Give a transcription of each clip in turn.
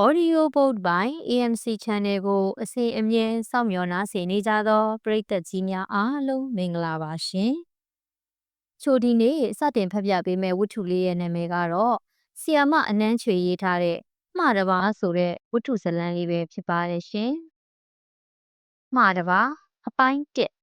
Audio Book ပိုင်း AMC Channel ကိုအစီအမြဲစောင့်မျှော်နားဆင်နေကြသောပရိသတ်ကြီးများအားလုံးမင်္ဂလာပါရှင်။ချိုဒီနေ့စတင်ဖတ်ပြပေးမယ့်ဝတ္ထုလေးရဲ့နာမည်ကတော့ဆီယာမအနန်းချွေရေးထားတဲ့မှားတပါဆိုတဲ့ဝတ္ထုဇာတ်လမ်းလေးပဲဖြစ်ပါတယ်ရှင်။မှားတပါအပိုင်း1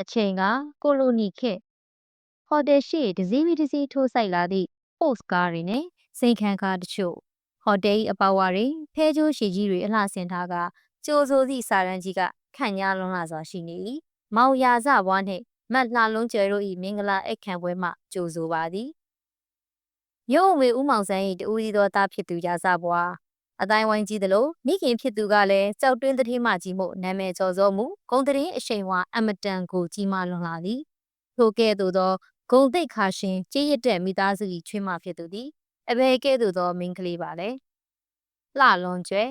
အချိန်ကကိုလိုနီခေတ်ဟိုတယ်ရှိတစည်းပြီးတစည်းထိုးဆိုင်လာသည့် ပို့စ်ကားတွေနဲ့စိန်ခံကားတချို့ဟိုတယ်၏အပေါဝါတွေဖဲကျိုးရှည်ကြီးတွေအလှဆင်ထားကကြိုဆိုသည့်စာရန်ကြီးကခန့်ညားလွန်လာစွာရှိနေ၏မောင်ရာဇဘွားနှင့်မတ်လှလုံးကျယ်တို့၏မင်္ဂလာအိတ်ခံပွဲမှကြိုဆိုပါသည်ရုံးဝေဦးမောင်ဆန်း၏တူကြီးသောသားဖြစ်သူရာဇဘွားအတိုင်းဝိုင်းကြီးသလိုမိခင်ဖြစ်သူကလည်းကြောက်တွင်းတတိမကြီးမို့နာမည်ကျော်စောမှုဂုံတရင်အရှိန်ဝါအမတန်ကိုကြီးမားလွန်လာသည်ထိုကဲ့သို့သောဂုံတိတ်ခါရှင်ကြေးရတဲ့မိသားစု၏ချွေးမဖြစ်သူသည်အဘယ်ကဲ့သို့သောမိန်းကလေးပါလဲလှလွန်ကျွဲ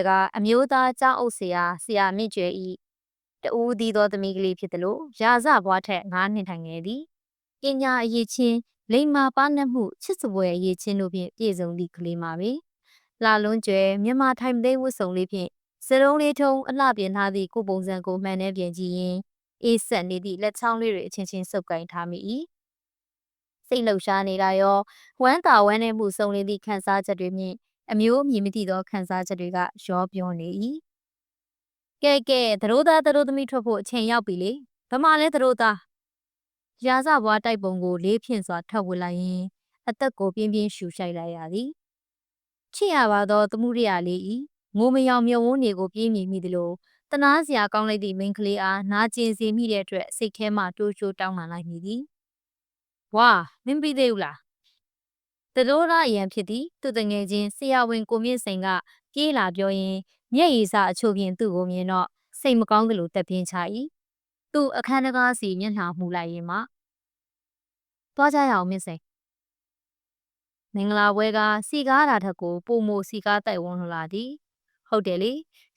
ကအမျိုးသားကျောင်းအုပ်ဆရာမြင့်ကျွဲ၏တူးသည်သောသမီးကလေးဖြစ်သလိုရာဇဘွားထက်9နှစ်ထိုင်ငယ်သည်ပညာအရေးချင်းလိမ္မာပါနှက်မှုချစ်စပွဲအရေးချင်းတို့ဖြင့်ပြည့်စုံသည့်ကလေးမှာပဲလှလွန်ကျွဲမြန်မာထိုင်သိမ်းဝတ်စုံလေးဖြင့်စရုံးလေးထုံးအလှပြင်ထားသည့်ကိုပုံစံကိုမှန်နှဲပြင်ကြည့်ရင်အေးဆက်နေသည့်လက်ချောင်းလေးတွေအချင်းချင်းစုပ်ကိုင်ထားမိ၏စိတ်လှုပ်ရှားနေတာရောဝမ်းသာဝမ်းနည်းမှုစုံလင်သည့်ခံစားချက်တွေဖြင့်အမျိုးအမည်မသိသောခံစားချက်တွေကရောပြောနေ၏ကဲသတို့သားတို့သမီးထွက်ဖို့အချိန်ရောက်ပြီလေဘာမှလဲတို့သားရာဇဘွားတိုက်ပုံကိုလေးဖြင့်စွာထပ်ဝစ်လိုက်ရင်အသက်ကိုပြင်းပြင်းရှူရှိုက်လိုက်ရသည်ချစ်ရပါသောသမှုရိယာလေးဤငိုမယောင်မြုံဝန်းနေကိုပြေးမြည်မိသလိုတနာစရာကောင်းလိုက်သည့်မိန်းကလေးအားနာကျင်စေမိတဲ့အတွက်စိတ်ထဲမှတိုးချိုးတောင်းပန်လိုက်မိသည်ဝါမင်းပြီးသေးဘူးလားတတိုးသားအရန်ဖြစ်သည်သူတငယ်ချင်းဆရာဝန်ကိုမြင့်စိန်ကပြေးလာပြောရင်မျက်ရည်စအချို့ဖြင့်သူ့ကိုမြင်တော့စိတ်မကောင်းသလိုတက်ပြင်းချ၏သူအခန်းတကားစီမျက်နှာမူလိုက်ရင်မှသွားကြရအောင်မြင့်စိန်မင်္ဂလာပွဲကစီကားတာထက်ကိုပုံမိုစီကားတိုက်ဝန်းလာသည်ဟုတ်တယ်လေ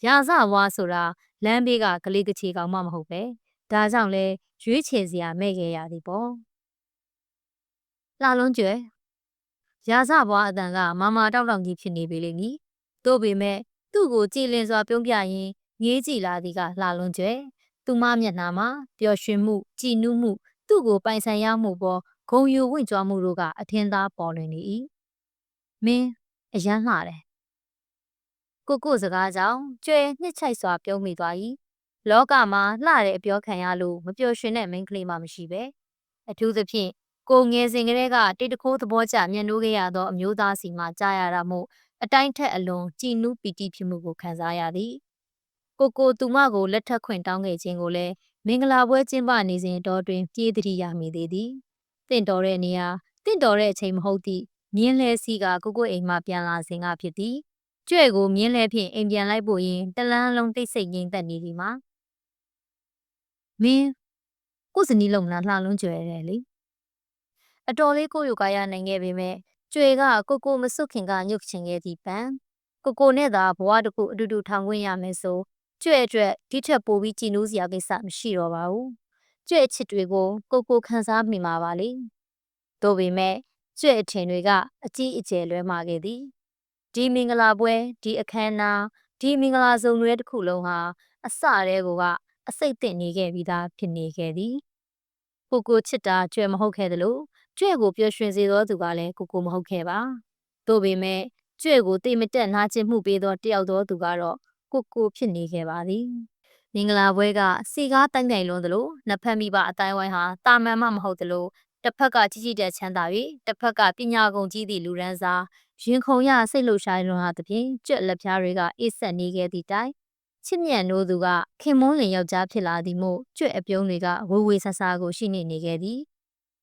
ရာဇဝါဆိုတာလမ်းဘေးကကလေးကချီကောင်မှမဟုတ်ပဲဒါကြောင့်လဲရွေးချယ်စရာမဲ့ခဲ့ရသည်ပေါ့လှလုံးကျွဲရာဇဘွားအတန်ကမာမာတောက်တောက်ကြီးဖြစ်နေပေလိမ့်မည်တို့ပေမဲ့သူ့ကိုကြည်လင်စွာပြုံးပြရင်ငေးကြည့်လာသည်ကလှလုံးကျွဲသူမမျက်နှာမှာပျော်ရွှင်မှုကြည်နူးမှုသူ့ကိုပိုင်ဆိုင်ရမှုပေါ်ဂုံယူဝင့်ကြွားမှုတို့ကအထင်သာပေါ်လွင်နေ၏မင်းအယမ်းလှတယ်ကိုစကားကြောင့်ကျွဲနှစ်ချိုက်စွာပြုံးမိသွား၏လောကမှာလှတဲ့အပြောခံရလို့မပျော်ရွှင်တဲ့မိန်းကလေးမှမရှိပဲအထူးသဖြင့်ကိုငယ်စဉ်ကတည်းကတိတ်တခိုးသဘောကျမျက်နှိုးခဲ့ရသောအမျိုးသားစီမှကြားရတာမို့အတိုင်းထက်အလွန်ကြည်နူးပီတိဖြစ်မှုကိုခံစားရသည်ကိုသူမကိုလက်ထပ်ခွင့်တောင်းခဲ့ခြင်းကိုလည်းမင်္ဂလာပွဲကျင်းပနေစဉ်တော်တွင်ပြေးသတိရမိသေးသည်တင့်တော်တဲ့နေရာတင့်တော်တဲ့အချိန်မဟုတ်သည့်မြင်းလဲစီကကိုအိမ်မှပြန်လာစဉ်ကဖြစ်သည်ကျွဲ့ကိုမြင်းလဲဖြင့်အိမ်ပြန်လိုက်ဖို့ရင်တလန်းလုံးတိတ်ဆိတ်ငြိမ်သက်နေသည်မှာမင်းကိုစနီးလုံးလားလှလွန်းကျွဲတယ်လေအတော်လေးကိုယူကာရနိုင်ခဲ့ပေမဲ့ကျွေကကိုမစွတ်ခင်ကညှုတ်ချင်ခဲ့သည့်ပန်ကိုနဲ့သာဘဝတစ်ခုအတူတူထောင်ခွင့်ရမယ်ဆိုကျွဲ့အတွက်ဒီထက်ပိုပြီးကြည်နူးစရာကိစ္စမရှိတော့ပါဘူးကျွဲ့ချစ်တွေကိုကိုခံစားမိမှာပါလေတို့ပေမဲ့ကျွဲ့အထင်တွေကအကြီးအကျယ်လွဲမှာခဲ့သည်ဒီမင်္ဂလာပွဲဒီအခမ်းအနားဒီမင်္ဂလာဆောင်တွေတစ်ခုလုံးဟာအစတည်းကအစိတ်သင့်နေခဲ့ပြီးသားဖြစ်နေခဲ့သည်ကိုချစ်တာကျွဲ့မဟုတ်ခဲ့သလိုကျွဲ့ကိုပျော်ရွှင်စေသောသူကလည်းကိုမဟုတ်ခဲ့ပါတို့ပေမဲ့ကျွဲ့ကိုတိတ်မတက်နာကျင်မှုပေးသောတယောက်သောသူကတော့ကိုဖြစ်နေခဲ့ပါသည်မင်္ဂလာပွဲကစီကားတိုင်တိုင်လွန်းသလိုနှစ်ဖက်မိဘအတိုင်းဝိုင်းဟာတာမန်မှမဟုတ်သလိုတစ်ဖက်ကကြီးကြီးတဲ့ချမ်းသာ၍တစ်ဖက်ကပညာကုန်ကြီးသည့်လူရန်စားရင်ခုန်ရစိတ်လှုပ်ရှားလွန်ဟာသဖြင့်ကြွက်လက်ပြားတွေကအေးဆက်နေခဲ့သည့်တိုင်ချစ်မြတ်နိုးသူကခင်မွန်းလင်ယောက်ျားဖြစ်လာသည်မို့ကြွက်အပြုံးတွေကဝေဆဆာကိုရှိနေခဲ့သည်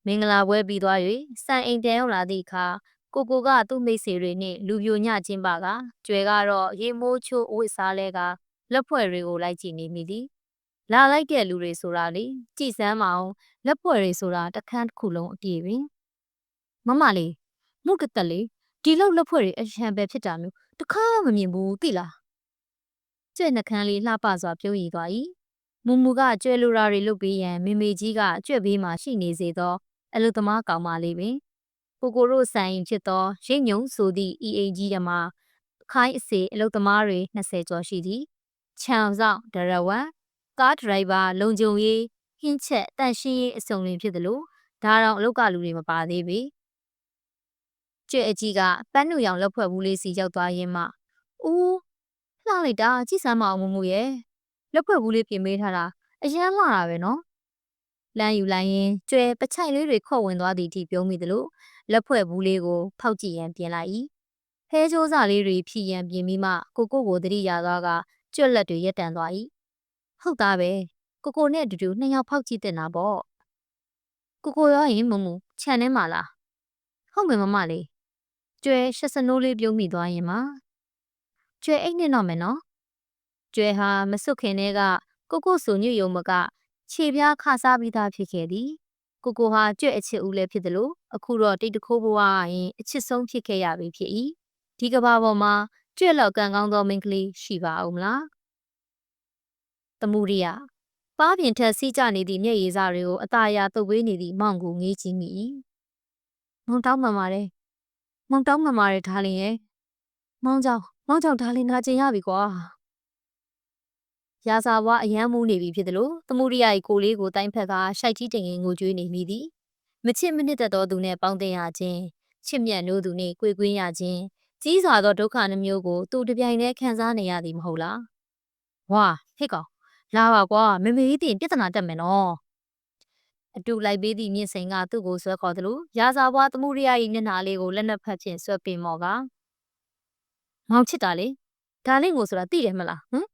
မင်္ဂလာပွဲပြီးသွား၍စံအိမ်ပြန်ရောက်လာသည့်အခါကိုကသူ့မိတ်ဆွေတွေနှင့်လူပြိုညချင်းပါကကျွဲကတော့ရေမိုးချိုးအဝတ်စားလဲကလက်ဖွဲ့တွေကိုလိုက်ကြည့်နေမိသည် လာလိုက်တဲ့လူတွေဆိုတာလေကြည်စမ်းမအောင်လက်ဖွဲ့တွေဆိုတာတခန်းတစ်ခုလုံးအပြည့်ပဲမမလေးမှုကတက်လေဒီလောက်လက်ဖွဲ့တွေအရန်ပဲဖြစ်တာမျိုးတခါမမြင်ဘူးသိလားကျဲ့နှကန်းလေးလှပစွာပြုံးရည်သွား၏မူမူကကျွဲလိုရာတွေလုတ်ပြီးရန်မေမေကြီးကကြွက်ဘေးမှာရှိနေစေသောအလုသမားကောင်မလေးပင်ကိုကိုတို့ဆိုင်ဖြစ်သောရိတ်ညုံဆိုသည့်ဤအိမ်ကြီးရမှာခိုင်းအစေအလုသမားတွေ20ကျော်ရှိသည်ခြံဆောင်ဒရဝမ်ကားဒရိုက်ဘာလုံခြုံရေးဟင်းချက်တန့်ရှင်းရေးအစုံလင်ဖြစ်သလိုဒါတောင်အလုကလူတွေမပါသေးပေကျွဲ့အကြီးကပန်းနုရောင်လက်ဖွဲ့ဘူးလေးစီရောက်သွားရင်းမှဦးလှလိုက်တာကြည့်စမ်းမအောင်မမှုရဲ့လက်ဖွဲ့ဘူးလေးပြင်ပေးထားတာအရန်လှတာပဲနော်လမ်းယူလိုက်ရင်ကျွဲပချိုင်လေးတွေခေါ့ဝင်သွားသည်အထိပြုံးမိသလိုလက်ဖွဲ့ဘူးလေးကိုဖောက်ကြည့်ရန်ပြင်လိုက်၏ဖဲကြိုးစာလေးတွေဖြီရန်ပြင်ပြီးမှကိုကိုသတိရသွားကကျွတ်လက်တွေရက်တန်သွား၏ဟုတ်သားပဲကိုနဲ့အတူတူနှစ်ယောက်ဖောက်ကြည့်တင်တာပေါ့ကိုရောရင်မမှုခြံထဲမှာလားဟုတ်မယ်မမလေးကျွဲရှက်စနိုးလေးပြုံးမိသွားရင်မှကျွဲအိတ်နဲ့တော့မယ်နော်ကျွဲဟာမစွတ်ခင်တည်းကကိုဆိုညွတ်ယုံမကခြေပြားခစားပြီးသားဖြစ်ခဲ့သည်ကိုဟာကျွဲ့အချစ်ဦးလည်းဖြစ်တယ်လို့အခုတော့တိတ်တခိုးဘဝရင်အချစ်ဆုံးဖြစ်ခဲ့ရပြီဖြစ်၏ဒီကဘာပေါ်မှာကျွဲ့လောက်ကံကောင်းသောမိန်းကလေးရှိပါအောင်မလားသမုဒိယပါးပြင်ထက်စီးကြနေသည့်မျက်ရည်စတွေကိုအသာယာတုပ်ပေးနေသည့်မောင်ကိုငေးကြည့်မိ၏မောင်တောင်းမှန်ပါတယ်မောင်တောင်းမှန်ပါတယ်ဒါလင်ရဲ့မောင်ကြောင့်ဒါလင်နာကျင်ရပြီကွာရာစာဘွားအယမ်းမူးနေပြီဖြစ်တယ်လို့သမုဒိယ၏ကိုလေးကိုတိုင်းဖက်ကရှိုက်ကြီးတင်ငင်ငိုကြွေးနေမိသည်မချစ်မနစ်သက်သောသူနှင့်ပေါင်းသင်ရခြင်းချစ်မြတ်နိုးသူနှင့်ကြွေကွင်းရခြင်းကြီးစွာသောဒုက္ခနှမျိုးကိုသူတပြိုင်တည်းခံစားနေရသည်မဟုတ်လားဝါဟစ်ကောင်လာပါကွာမေမေကြီးတင်ပြဿနာတက်မယ်နော်အတူလိုက်ပေးသည့်မြင့်စိန်ကသူ့ကိုဆွဲခေါ်သလိုရာစာဘွားသမုဒိယ၏မျက်နှာလေးကိုလက်နက်ဖက်ဖြင့်ဆွဲပင်မော်ကမောင်ချစ်တာလေဒါလင့်ကိုဆိုတာသိတယ်မလားဟမ်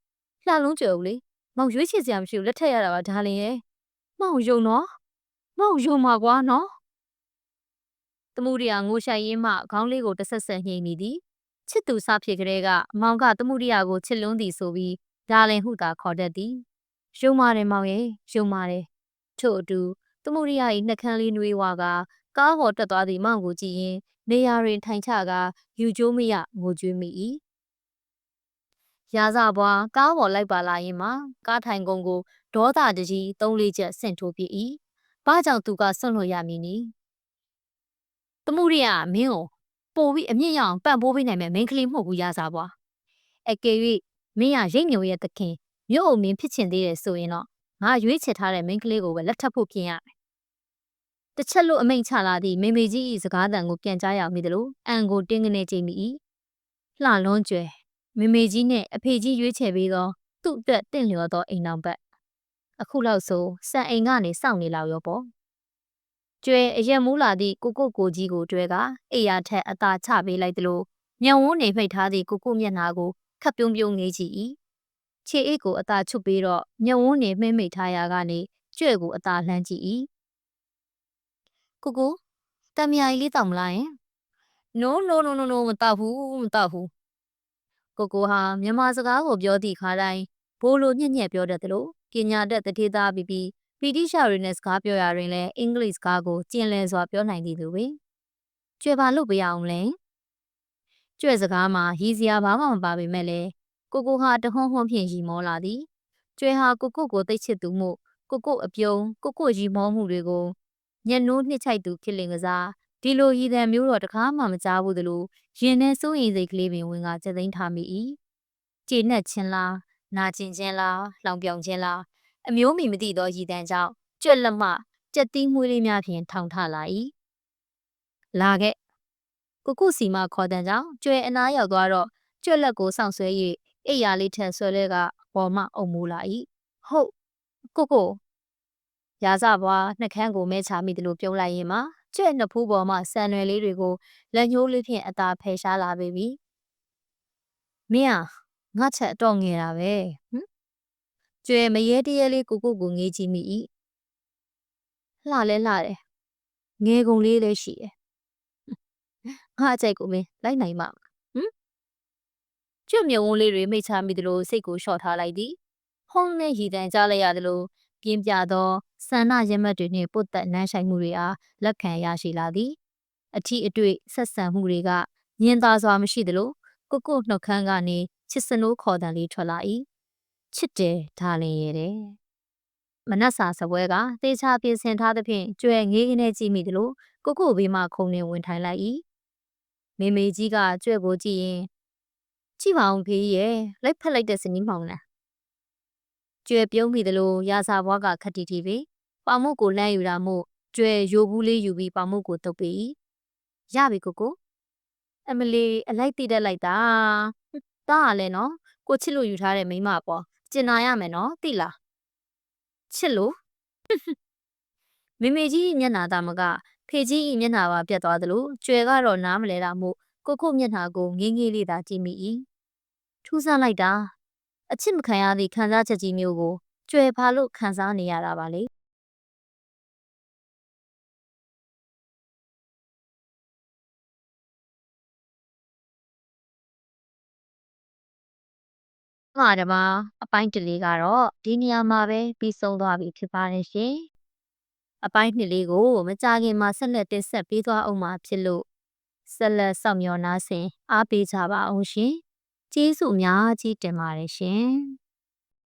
လှလုံးကြွယ်ဦးလေမောင်ရွေးချယ်စရာမရှိဘူးလက်ထက်ရတာပါဒါလင်ရဲ့မောင်ယုံနော်မောင်ယုံပါကွာနော်သမုဒိယငိုရှိုက်ရင်းမှခေါင်းလေးကိုတဆက်ဆက်ညှိနေသည်ချစ်သူစဖြစ်ကလေးကအမောင်ကသမုဒိယကိုချစ်လွန်းသည်ဆိုပြီးဒါလင်ဟုသာခေါ်တတ်သည်ယုံပါတယ်မောင်ရဲ့ယုံပါတယ်ထို့အတူသမုဒိယ၏နှက်ခမ်းလေးနှွေးဝါကကားပေါ်တက်သွားသည့်မောင်ကိုကြည့်ရင်းနေရာတွင်ထိုင်ချကယူကျိုးမရငိုကြွေးမိ၏ရာဇဘွားကားပေါ်လိုက်ပါလာရင်မှကားထိုင်ကုန်ကိုဒေါသတကြီး3-4ချက်ဆင့်ထိုးပြ၏။ဘာကြောင့်သူကဆွန့်လွတ်ရမည်နည်း။သမုဒိယမင်းကိုပို့ပြီးအမြင့်ရအောင်ပံ့ပိုးပေးနိုင်မဲ့မိန်းကလေးမဟုတ်ဘူးရာဇဘွား။အကယ်၍မင်းရရိတ်ညုံရဲ့သခင်မြို့အုံမင်းဖြစ်ချင်သေးတယ်ဆိုရင်တော့ငါရွေးချယ်ထားတဲ့မိန်းကလေးကိုပဲလက်ထပ်ဖို့ပြင်ရမယ်။တစ်ချက်လို့အမိန့်ချလာသည့်မေမေကြီး၏စကားသံကိုပြန်ကြားရမိသလိုအန်ကိုတင်းကနေကြည့်မိ၏။လှလွန်းကျွယ်မေမေကြီးနဲ့အဖေကြီးရွေးချယ်ပြီးတော့သူ့အတွက်တင့်လျော်သောအိမ်တော်ဘက်အခုလောက်ဆိုစံအိမ်ကနေစောင့်နေလောက်ရောပေါ့ကျွဲအရက်မူးလာသည့်ကိုကြီးကိုတွဲကအိယာထက်အသာချပေးလိုက်သလိုညံဝန်းနေဖိတ်ထားသည့်ကိုမျက်နှာကိုခပ်ပြုံးပြုံးငေးကြည့်၏ခြေအိတ်ကိုအသာချွတ်ပြီးတော့ညံဝန်းနေမှိမ့်မိတ်ထားရာကနေကျွဲကိုအသာလှမ်းကြည့်၏တမယာကြီးလေးတောက်မလားယင် No မတောက်ဘူးကိုဟာမြန်မာစကားကိုပြောသည့်ခါတိုင်းဘိုးလိုညက်ညက်ပြောတတ်တယ်လို့ပညာတတ်တထေးသားပြီးဗြိတိရှတွေနဲ့စကားပြောရတွင်လည်းအင်္ဂလိပ်စကားကိုကျင်လည်စွာပြောနိုင်သည်သူပဲကျွဲပါလို့ပြရအောင်လဲကျွဲစကားမှာရည်စရာဘာမှမပါပေမဲ့လည်းကိုဟာတဟုံးဟုံးဖြင့်ရီမောလာသည်ကျွဲဟာကိုသိချစ်သူမှုအပြုံးရီမောမှုတွေကိုညက်နိုးနှစ်ချိုက်သူဖြစ်လင်ကစားဒီလိုရည်တံမျိုးတော့တကားမှမကြားဘူးသလိုရင်ထဲစိုးရိမ်စိတ်ကလေးပင်ဝင်ကစက်သိမ်းထားမိ၏ကျေနပ်ခြင်းလားနာကျင်ခြင်းလားလောင်ပြောင်ခြင်းလားအမျိုးမီမသိသောရည်တံကြောင့်ကြွက်လက်မှကြက်သီးမွှေးလေးများဖြင့်ထောင်ထလာ၏လာခဲ့ကိုစီမခေါ်တန်ကြောင့်ကျွဲအနားရောက်သွားတော့ကြွက်လက်ကိုစောင့်ဆွဲ၍အိယာလေးထက်ဆွဲလဲကပေါ်မှအုံမိုးလာ၏ဟုတ်ကိုရာဇဘွားနှက်ခမ်းကိုမဲချမိတယ်လို့ပြုံးလိုက်ရင်မှကျွဲ့နှစ်ဖူးပေါ်မှဆန်ရွယ်လေးတွေကိုလက်ညှိုးလေးဖြင့်အသာဖယ်ရှားလာပေပြီမင်းငါချက်တော့ငယ်တာပဲကျွဲမရဲတရဲလေးကိုငေးကြည့်မိ၏လှတယ်ငယ်ကုန်လေးလည်းရှိတယ်ငါအကြိုက်ကိုမင်းလိုက်နိုင်မှာကျွတ်မြုံဝန်းလေးတွေမိတ်ချမိတယ်လို့စိတ်ကိုလျှော့ထားလိုက်သည် ဟုံးနဲ့ရည်တမ်းကြားလိုက်ရတယ်လို့ပြင်းပြသောဆန္ဒရမတ်တွေနှင့်ပုတ်သက်နှမ်းဆိုင်မှုတွေအားလက်ခံရရှိလာသည်အထီးအတွေ့ဆက်ဆံမှုတွေကညင်သာစွာမရှိသလိုကိုနှုတ်ခမ်းကနေချစ်စနိုးခေါ်တံလေးထွက်လာ၏ချစ်တယ်ဒါလင်ရဲ့တဲ့မနက်စာစပွဲကသေချာပြင်ဆင်ထားသဖြင့်ကြွယ်ငေးကနေကြည့်မိသလိုကိုဘေးမှခုံနေဝင်ထိုင်လိုက်၏မေမေကြီးကကြွယ်ကိုကြည့်ရင်ကြည့်ပါအောင်ဖေးရဲ့လိုက်ဖက်လိုက်တဲ့စနီးမောင်လားကျွဲပြုံးမိသလိုရာစာဘွားကခက်တီတီပဲပေါမုတ်ကိုလမ်းယူတာမို့ကျွဲရိုဘူးလေးယူပြီးပေါမုတ်ကိုတုပ်ပေး၏ရပြီကိုအမလီအလိုက်တိတက်လိုက်တာတားရလဲနော်ကိုချစ်လို့ယူထားတဲ့မိမပေါ့ကျင်နာရမယ်နော်သိလားချစ်လို့မေမေကြီးမျက်နှာသားမကဖေကြီးမျက်နှာပါပြတ်သွားသလိုကျွဲကတော့နားမလဲတာမို့ကိုမျက်နှာကိုငေးငေးလေးသာကြည့်မိ၏ထူးဆန်းလိုက်တာအချစ်မခံရသည့်ခံစားချက်ကြီးမျိုးကိုကျွယ်ဖာလို့ခံစားနေရတာပါလေမှာဓမ္မအပိုင်းတလေးကတော့ဒီနေရာမှာပဲပြီးဆုံးသွားပြီဖြစ်ပါတယ်ရှင်အပိုင်းနှစ်လေးကိုမကြခင်မှာဆက်လက်တင်ဆက်ပေးသွားအောင်မှာဖြစ်လို့ဆက်လက်စောင့်မျှော်နားဆင်အားပေးကြပါအောင်ရှင်ကျေးဇူးအများကြီးတင်ပါတယ်ရှင်